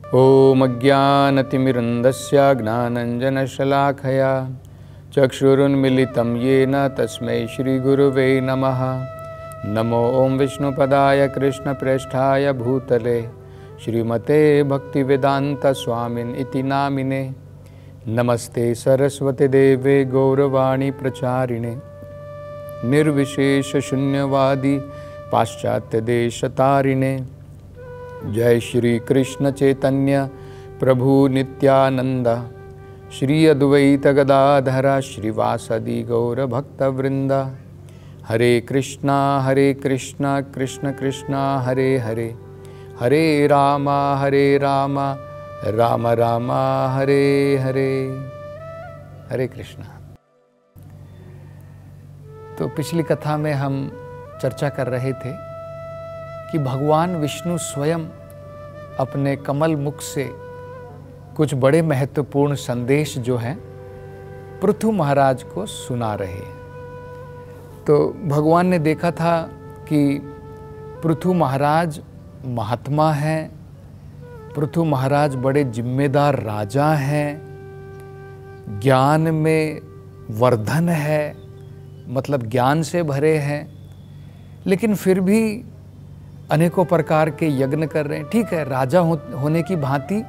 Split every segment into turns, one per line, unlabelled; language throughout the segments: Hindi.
ॐ अज्ञानतिमिरन्धस्य ज्ञानाञ्जनशलाखया चक्षुरुन्मिलितं येन तस्मै श्रीगुरुवे नमः। नमो ॐ विष्णुपदाय कृष्णप्रेष्ठाय भूतले श्रीमते भक्तिवेदान्तस्वामिन् इति नामिने। नमस्ते सरस्वती देवे गौरवाणी प्रचारिणे निर्विशेषशून्यवादी पाश्चात्यदेशतारिणे। जय श्री कृष्ण चैतन्य प्रभु नित्यानंद श्री अद्वैत गदाधर श्रीवासदि गौर भक्तवृंद। हरे कृष्णा कृष्ण कृष्णा हरे हरे, हरे राम राम राम हरे हरे। हरे कृष्णा। तो पिछली कथा में हम चर्चा कर रहे थे कि भगवान विष्णु स्वयं अपने कमल मुख से कुछ बड़े महत्वपूर्ण संदेश जो हैं पृथु महाराज को सुना रहे हैं। तो भगवान ने देखा था कि पृथु महाराज महात्मा हैं, पृथु महाराज बड़े जिम्मेदार राजा हैं, ज्ञान में वर्धन है, मतलब ज्ञान से भरे हैं, लेकिन फिर भी अनेकों प्रकार के यज्ञ कर रहे हैं। ठीक है, राजा होने की भांति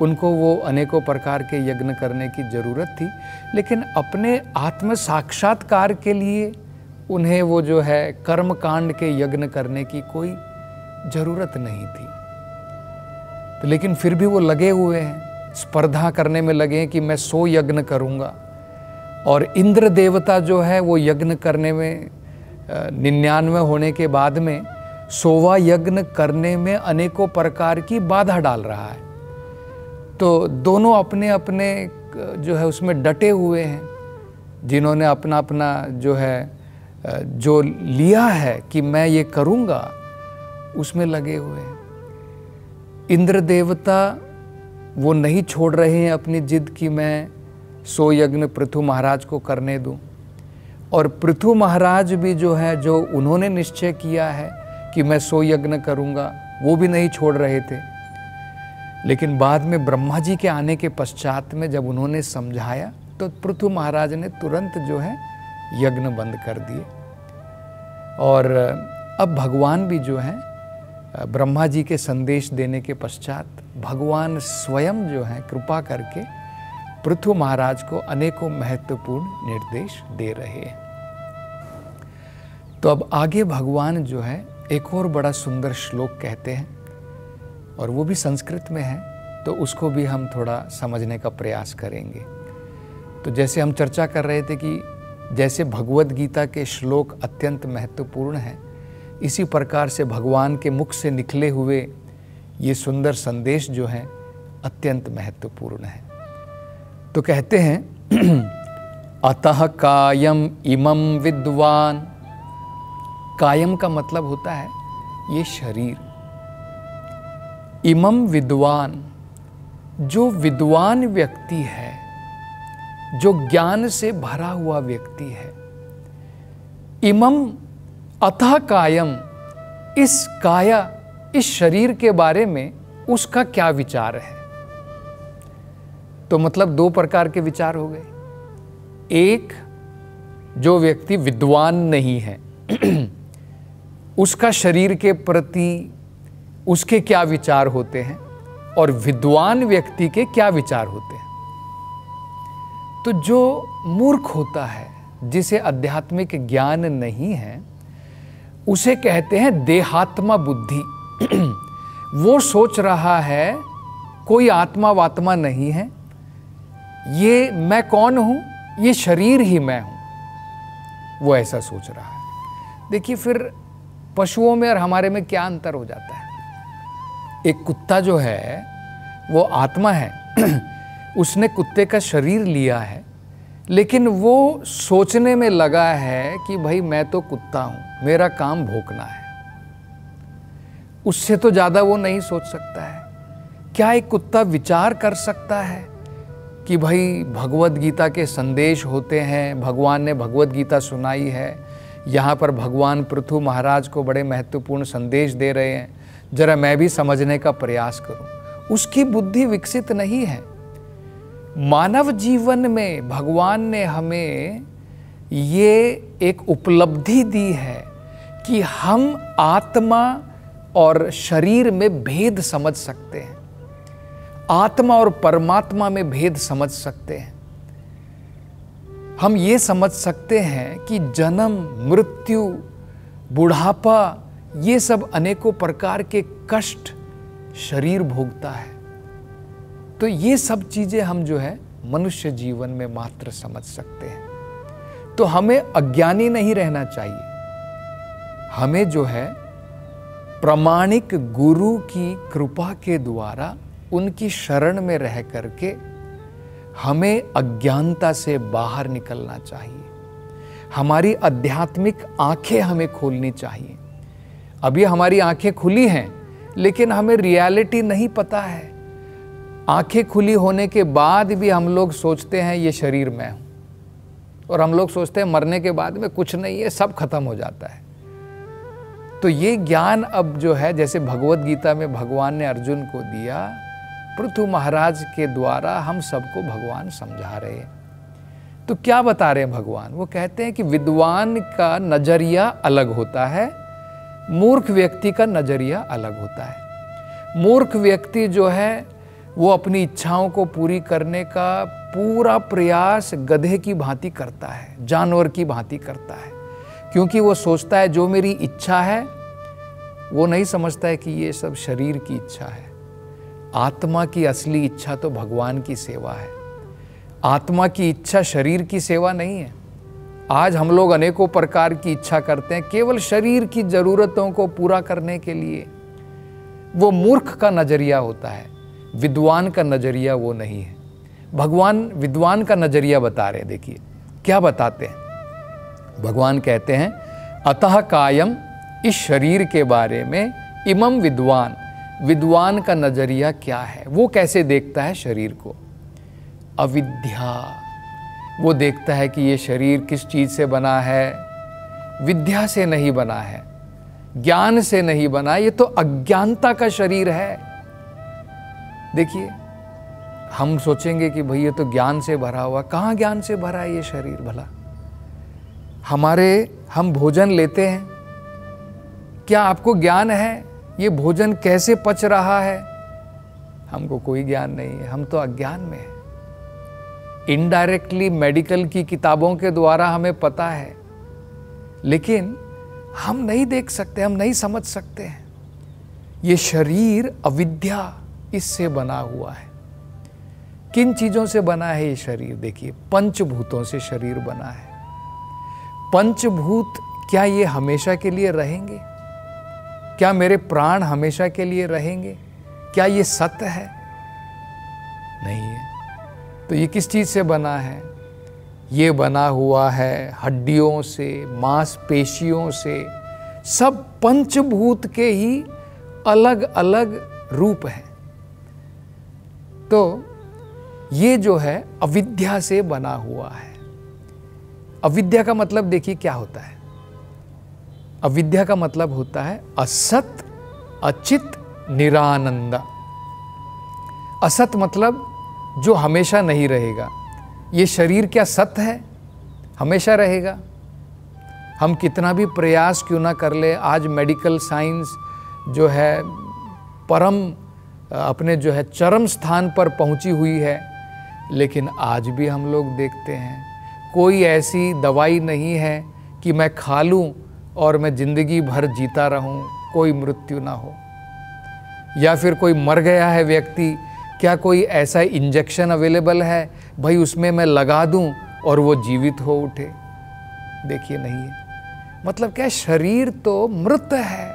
उनको वो अनेकों प्रकार के यज्ञ करने की ज़रूरत थी, लेकिन अपने आत्म साक्षात्कार के लिए उन्हें वो जो है कर्म कांड के यज्ञ करने की कोई ज़रूरत नहीं थी। तो लेकिन फिर भी वो लगे हुए हैं, स्पर्धा करने में लगे हैं कि मैं 100 यज्ञ करूँगा। और इंद्र देवता जो है वो यज्ञ करने में 99 होने के बाद में 100वां यज्ञ करने में अनेकों प्रकार की बाधा डाल रहा है। तो दोनों अपने अपने जो है उसमें डटे हुए हैं, जिन्होंने अपना अपना जो है जो लिया है कि मैं ये करूँगा उसमें लगे हुए हैं। इंद्र देवता वो नहीं छोड़ रहे हैं अपनी जिद कि मैं 100 यज्ञ पृथु महाराज को करने दूं, और पृथु महाराज भी जो है जो उन्होंने निश्चय किया है कि मैं 100 यज्ञ करूंगा वो भी नहीं छोड़ रहे थे। लेकिन बाद में ब्रह्मा जी के आने के पश्चात में जब उन्होंने समझाया तो पृथु महाराज ने तुरंत जो है यज्ञ बंद कर दिए। और अब भगवान भी जो है ब्रह्मा जी के संदेश देने के पश्चात भगवान स्वयं जो है कृपा करके पृथु महाराज को अनेकों महत्वपूर्ण निर्देश दे रहे हैं। तो अब आगे भगवान जो है एक और बड़ा सुंदर श्लोक कहते हैं, और वो भी संस्कृत में है, तो उसको भी हम थोड़ा समझने का प्रयास करेंगे। तो जैसे हम चर्चा कर रहे थे कि जैसे भगवद गीता के श्लोक अत्यंत महत्वपूर्ण हैं, इसी प्रकार से भगवान के मुख से निकले हुए ये सुंदर संदेश जो हैं अत्यंत महत्वपूर्ण है। तो कहते हैं अतः कायम इमं विद्वान। कायम का मतलब होता है ये शरीर। इमं विद्वान, जो विद्वान व्यक्ति है, जो ज्ञान से भरा हुआ व्यक्ति है। इमं अतः कायम, इस काया, इस शरीर के बारे में उसका क्या विचार है। तो मतलब 2 प्रकार के विचार हो गए। एक, जो व्यक्ति विद्वान नहीं है उसका शरीर के प्रति उसके क्या विचार होते हैं, और विद्वान व्यक्ति के क्या विचार होते हैं। तो जो मूर्ख होता है, जिसे आध्यात्मिक ज्ञान नहीं है, उसे कहते हैं देहात्मा बुद्धि। वो सोच रहा है कोई आत्मा वात्मा नहीं है, ये मैं कौन हूं, ये शरीर ही मैं हूं, वो ऐसा सोच रहा है। देखिए फिर पशुओं में और हमारे में क्या अंतर हो जाता है। एक कुत्ता जो है वो आत्मा है उसने कुत्ते का शरीर लिया है, लेकिन वो सोचने में लगा है कि भाई मैं तो कुत्ता हूं, मेरा काम भौंकना है। उससे तो ज्यादा वो नहीं सोच सकता है। क्या एक कुत्ता विचार कर सकता है कि भाई भगवद गीता के संदेश होते हैं, भगवान ने भगवद गीता सुनाई है, यहाँ पर भगवान पृथु महाराज को बड़े महत्वपूर्ण संदेश दे रहे हैं, जरा मैं भी समझने का प्रयास करूं। उसकी बुद्धि विकसित नहीं है। मानव जीवन में भगवान ने हमें ये एक उपलब्धि दी है कि हम आत्मा और शरीर में भेद समझ सकते हैं, आत्मा और परमात्मा में भेद समझ सकते हैं। हम ये समझ सकते हैं कि जन्म, मृत्यु, बुढ़ापा, ये सब अनेकों प्रकार के कष्ट शरीर भोगता है। तो ये सब चीजें हम जो है मनुष्य जीवन में मात्र समझ सकते हैं। तो हमें अज्ञानी नहीं रहना चाहिए। हमें जो है प्रामाणिक गुरु की कृपा के द्वारा उनकी शरण में रह करके हमें अज्ञानता से बाहर निकलना चाहिए। हमारी आध्यात्मिक आंखें हमें खोलनी चाहिए। अभी हमारी आंखें खुली हैं, लेकिन हमें रियलिटी नहीं पता है। आंखें खुली होने के बाद भी हम लोग सोचते हैं ये शरीर मैं हूं, और हम लोग सोचते हैं मरने के बाद में कुछ नहीं है, सब खत्म हो जाता है। तो ये ज्ञान अब जो है, जैसे भगवत गीता में भगवान ने अर्जुन को दिया, पृथु महाराज के द्वारा हम सबको भगवान समझा रहे हैं। तो क्या बता रहे हैं भगवान? वो कहते हैं कि विद्वान का नजरिया अलग होता है, मूर्ख व्यक्ति का नजरिया अलग होता है। मूर्ख व्यक्ति जो है वो अपनी इच्छाओं को पूरी करने का पूरा प्रयास गधे की भांति करता है, जानवर की भांति करता है, क्योंकि वो सोचता है जो मेरी इच्छा है, वो नहीं समझता है कि ये सब शरीर की इच्छा है। आत्मा की असली इच्छा तो भगवान की सेवा है। आत्मा की इच्छा शरीर की सेवा नहीं है। आज हम लोग अनेकों प्रकार की इच्छा करते हैं केवल शरीर की जरूरतों को पूरा करने के लिए। वो मूर्ख का नजरिया होता है, विद्वान का नजरिया वो नहीं है। भगवान विद्वान का नजरिया बता रहे हैं। देखिए क्या बताते हैं। भगवान कहते हैं अतः कायम, इस शरीर के बारे में, इमम विद्वान, विद्वान का नजरिया क्या है, वो कैसे देखता है शरीर को? अविद्या, वो देखता है कि ये शरीर किस चीज से बना है, विद्या से नहीं बना है, ज्ञान से नहीं बना, ये तो अज्ञानता का शरीर है। देखिए हम सोचेंगे कि भाई ये तो ज्ञान से भरा हुआ, कहाँ ज्ञान से भरा है ये शरीर भला? हम भोजन लेते हैं, क्या आपको ज्ञान है ये भोजन कैसे पच रहा है? हमको कोई ज्ञान नहीं है, हम तो अज्ञान में हैं। इनडायरेक्टली मेडिकल की किताबों के द्वारा हमें पता है, लेकिन हम नहीं देख सकते, हम नहीं समझ सकते हैं। ये शरीर अविद्या, इससे बना हुआ है। किन चीजों से बना है ये शरीर? देखिए पंचभूतों से शरीर बना है। पंचभूत, क्या ये हमेशा के लिए रहेंगे? क्या मेरे प्राण हमेशा के लिए रहेंगे? क्या ये सत्य है? नहीं है। तो ये किस चीज से बना है? ये बना हुआ है हड्डियों से, मांसपेशियों से, सब पंचभूत के ही अलग अलग रूप हैं। तो ये जो है अविद्या से बना हुआ है। अविद्या का मतलब देखिए क्या होता है। अविद्या का मतलब होता है असत, अचित, निरानंद। असत मतलब जो हमेशा नहीं रहेगा। ये शरीर क्या सत्य है? हमेशा रहेगा? हम कितना भी प्रयास क्यों ना कर ले, आज मेडिकल साइंस जो है परम अपने जो है चरम स्थान पर पहुंची हुई है, लेकिन आज भी हम लोग देखते हैं कोई ऐसी दवाई नहीं है कि मैं खा लूं और मैं जिंदगी भर जीता रहूं, कोई मृत्यु ना हो। या फिर कोई मर गया है व्यक्ति, क्या कोई ऐसा इंजेक्शन अवेलेबल है भाई उसमें मैं लगा दूं और वो जीवित हो उठे? देखिए नहीं है। मतलब क्या, शरीर तो मृत है,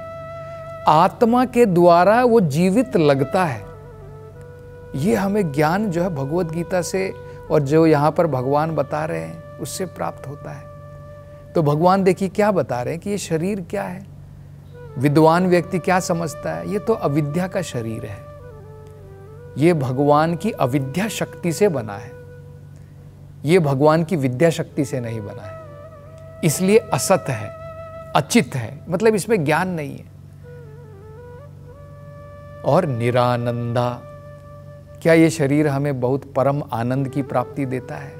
आत्मा के द्वारा वो जीवित लगता है। ये हमें ज्ञान जो है भगवत गीता से और जो यहाँ पर भगवान बता रहे हैं उससे प्राप्त होता है। तो भगवान देखिए क्या बता रहे हैं कि ये शरीर क्या है। विद्वान व्यक्ति क्या समझता है? ये तो अविद्या का शरीर है, ये भगवान की अविद्या शक्ति से बना है, ये भगवान की विद्या शक्ति से नहीं बना है, इसलिए असत है, अचित है, मतलब इसमें ज्ञान नहीं है। और निरानंदा, क्या ये शरीर हमें बहुत परम आनंद की प्राप्ति देता है?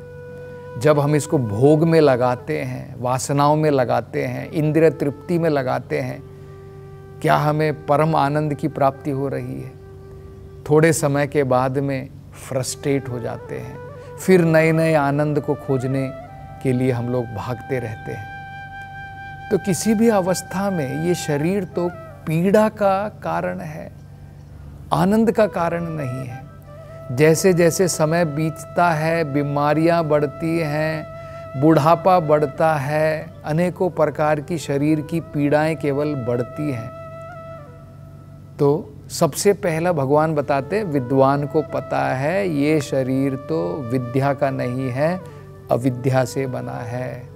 जब हम इसको भोग में लगाते हैं, वासनाओं में लगाते हैं, इंद्रिय तृप्ति में लगाते हैं, क्या हमें परम आनंद की प्राप्ति हो रही है? थोड़े समय के बाद में फ्रस्ट्रेट हो जाते हैं, फिर नए नए आनंद को खोजने के लिए हम लोग भागते रहते हैं। तो किसी भी अवस्था में ये शरीर तो पीड़ा का कारण है, आनंद का कारण नहीं है। जैसे जैसे समय बीतता है, बीमारियां बढ़ती हैं, बुढ़ापा बढ़ता है, अनेकों प्रकार की शरीर की पीड़ाएं केवल बढ़ती हैं। तो सबसे पहला भगवान बताते हैं, विद्वान को पता है ये शरीर तो विद्या का नहीं है, अविद्या से बना है।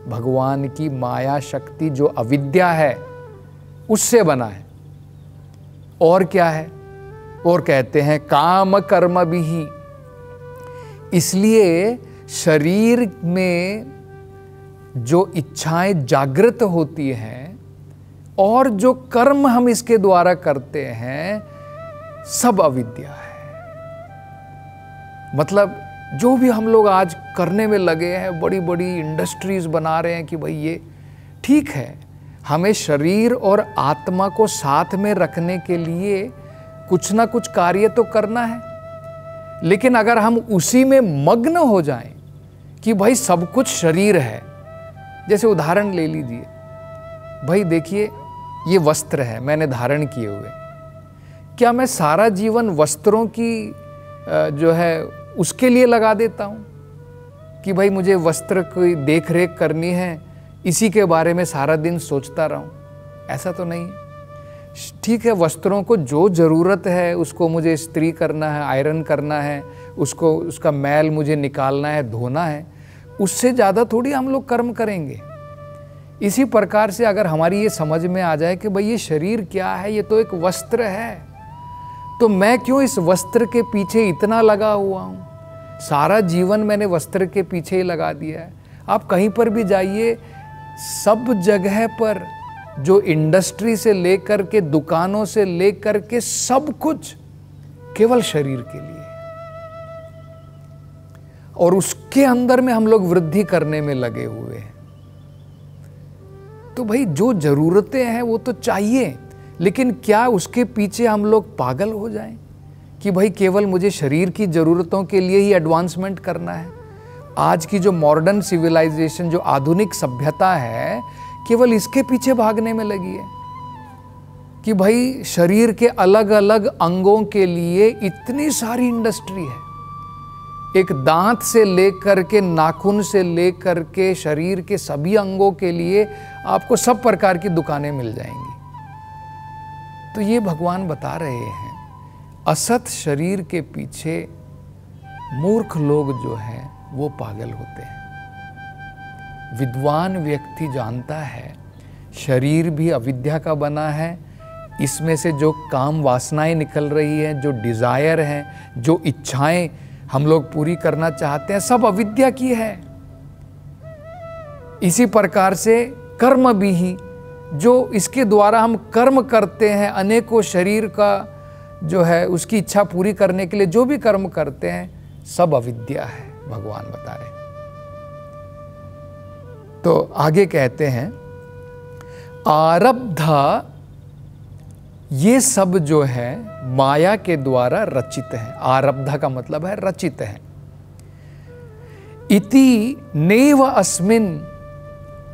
भगवान की माया शक्ति जो अविद्या है उससे बना है। और क्या है? और कहते हैं काम कर्म भी ही। इसलिए शरीर में जो इच्छाएं जागृत होती हैं और जो कर्म हम इसके द्वारा करते हैं, सब अविद्या है। मतलब जो भी हम लोग आज करने में लगे हैं, बड़ी बड़ी इंडस्ट्रीज बना रहे हैं कि भाई ये ठीक है, हमें शरीर और आत्मा को साथ में रखने के लिए कुछ ना कुछ कार्य तो करना है। लेकिन अगर हम उसी में मग्न हो जाएं कि भाई सब कुछ शरीर है, जैसे उदाहरण ले लीजिए, भाई देखिए ये वस्त्र है, मैंने धारण किए हुए, क्या मैं सारा जीवन वस्त्रों की जो है उसके लिए लगा देता हूँ कि भाई मुझे वस्त्र की देख रेख करनी है, इसी के बारे में सारा दिन सोचता रहूँ? ऐसा तो नहीं। ठीक है, वस्त्रों को जो ज़रूरत है उसको मुझे इस्त्री करना है, आयरन करना है, उसको उसका मैल मुझे निकालना है, धोना है, उससे ज़्यादा थोड़ी हम लोग कर्म करेंगे। इसी प्रकार से अगर हमारी ये समझ में आ जाए कि भाई ये शरीर क्या है, ये तो एक वस्त्र है, तो मैं क्यों इस वस्त्र के पीछे इतना लगा हुआ हूँ? सारा जीवन मैंने वस्त्र के पीछे ही लगा दिया है। आप कहीं पर भी जाइए, सब जगह पर जो इंडस्ट्री से लेकर के, दुकानों से लेकर के, सब कुछ केवल शरीर के लिए, और उसके अंदर में हम लोग वृद्धि करने में लगे हुए हैं। तो भाई जो जरूरतें हैं वो तो चाहिए, लेकिन क्या उसके पीछे हम लोग पागल हो जाएं कि भाई केवल मुझे शरीर की ज़रूरतों के लिए ही एडवांसमेंट करना है? आज की जो मॉडर्न सिविलाइजेशन, जो आधुनिक सभ्यता है, केवल इसके पीछे भागने में लगी है कि भाई शरीर के अलग अलग अंगों के लिए इतनी सारी इंडस्ट्री है। एक दांत से लेकर के, नाखून से लेकर के, शरीर के सभी अंगों के लिए आपको सब प्रकार की दुकानें मिल जाएंगी। तो ये भगवान बता रहे हैं, असत शरीर के पीछे मूर्ख लोग जो हैं वो पागल होते हैं। विद्वान व्यक्ति जानता है शरीर भी अविद्या का बना है, इसमें से जो काम वासनाएं निकल रही हैं, जो डिजायर हैं, जो इच्छाएं हम लोग पूरी करना चाहते हैं, सब अविद्या की है। इसी प्रकार से कर्म भी ही, जो इसके द्वारा हम कर्म करते हैं, अनेकों शरीर का जो है उसकी इच्छा पूरी करने के लिए जो भी कर्म करते हैं, सब अविद्या है, भगवान बता रहे हैं। तो आगे कहते हैं, आरब्धा, ये सब जो है माया के द्वारा रचित है। आरब्धा का मतलब है रचित है। इति नैव अस्मिन,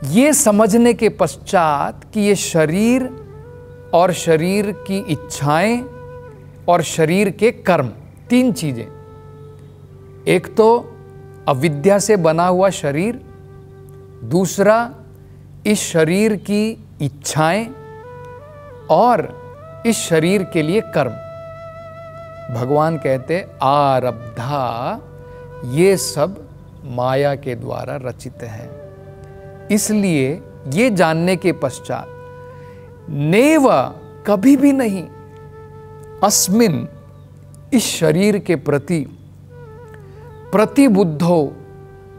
ये समझने के पश्चात कि ये शरीर और शरीर की इच्छाएं और शरीर के कर्म, तीन चीजें, एक तो अविद्या से बना हुआ शरीर, दूसरा इस शरीर की इच्छाएं, और इस शरीर के लिए कर्म। भगवान कहते आरब्धा, ये सब माया के द्वारा रचित है। इसलिए ये जानने के पश्चात नेव, कभी भी नहीं, अस्मिन, इस शरीर के प्रति, प्रतिबुद्धो,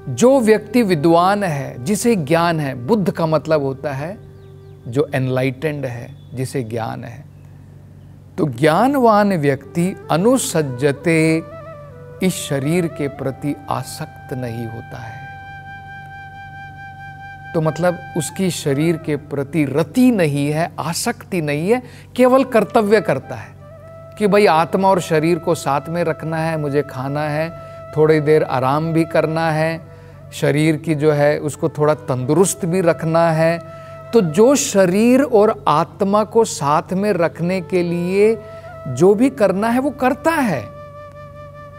जो व्यक्ति विद्वान है, जिसे ज्ञान है, बुद्ध का मतलब होता है जो एनलाइटेंड है, जिसे ज्ञान है, तो ज्ञानवान व्यक्ति अनुसज्जते इस शरीर के प्रति आसक्त नहीं होता है। तो मतलब उसकी शरीर के प्रति रति नहीं है, आसक्ति नहीं है, केवल कर्तव्य करता है कि भाई आत्मा और शरीर को साथ में रखना है, मुझे खाना है, थोड़ी देर आराम भी करना है, शरीर की जो है उसको थोड़ा तंदुरुस्त भी रखना है। तो जो शरीर और आत्मा को साथ में रखने के लिए जो भी करना है वो करता है,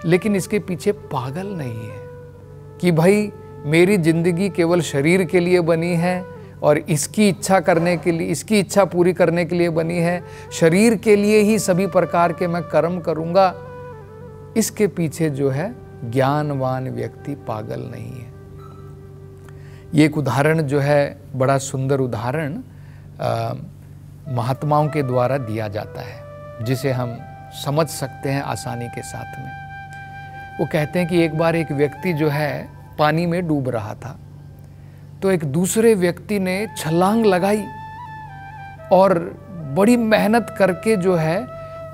लेकिन इसके पीछे पागल नहीं है कि भाई मेरी जिंदगी केवल शरीर के लिए बनी है और इसकी इच्छा करने के लिए, इसकी इच्छा पूरी करने के लिए बनी है, शरीर के लिए ही सभी प्रकार के मैं कर्म करूंगा। इसके पीछे जो है ज्ञानवान व्यक्ति पागल नहीं है। ये एक उदाहरण जो है, बड़ा सुंदर उदाहरण महात्माओं के द्वारा दिया जाता है, जिसे हम समझ सकते हैं आसानी के साथ में। वो कहते हैं कि एक बार एक व्यक्ति जो है पानी में डूब रहा था, तो एक दूसरे व्यक्ति ने छलांग लगाई और बड़ी मेहनत करके जो है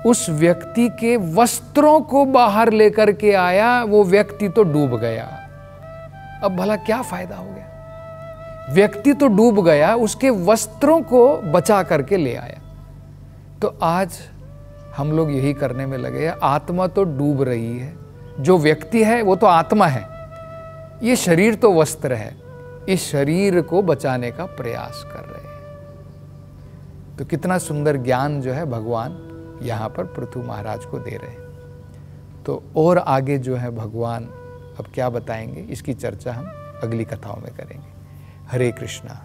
उस व्यक्ति के वस्त्रों को बाहर लेकर के आया। वो व्यक्ति तो डूब गया। अब भला क्या फायदा हो गया? व्यक्ति तो डूब गया, उसके वस्त्रों को बचा करके ले आया। तो आज हम लोग यही करने में लगे हैं। आत्मा तो डूब रही है, जो व्यक्ति है वो तो आत्मा है, ये शरीर तो वस्त्र है, इस शरीर को बचाने का प्रयास कर रहे हैं। तो कितना सुंदर ज्ञान जो है भगवान यहाँ पर पृथु महाराज को दे रहे हैं। तो और आगे जो है भगवान अब क्या बताएंगे, इसकी चर्चा हम अगली कथाओं में करेंगे। हरे कृष्णा।